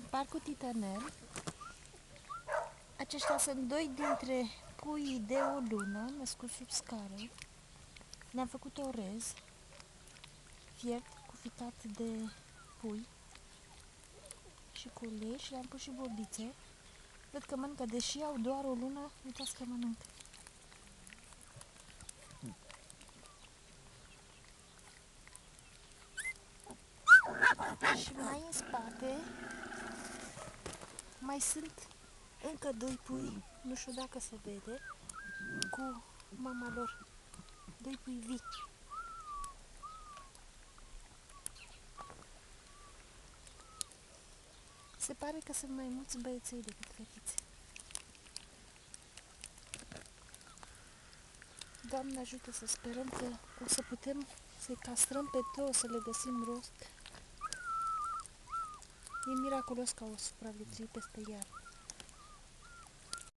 Parcul Titanel. Aceștia sunt doi dintre puii de o lună născuți sub scară. Ne-am făcut orez fiert cu ficat de pui și cu ulei și le-am pus și bobițe. Văd că mănâncă, deși au doar o lună, uitați că mănâncă. Și mai în spate mai sunt încă doi pui, nu știu dacă se vede, cu mama lor, doi pui vii. Se pare că sunt mai mulți băieței decât fetițe. Doamne ajută, să sperăm că o să putem să-i castrăm pe toți, să le găsim rost. E miraculos că au supraviețuit peste iarnă.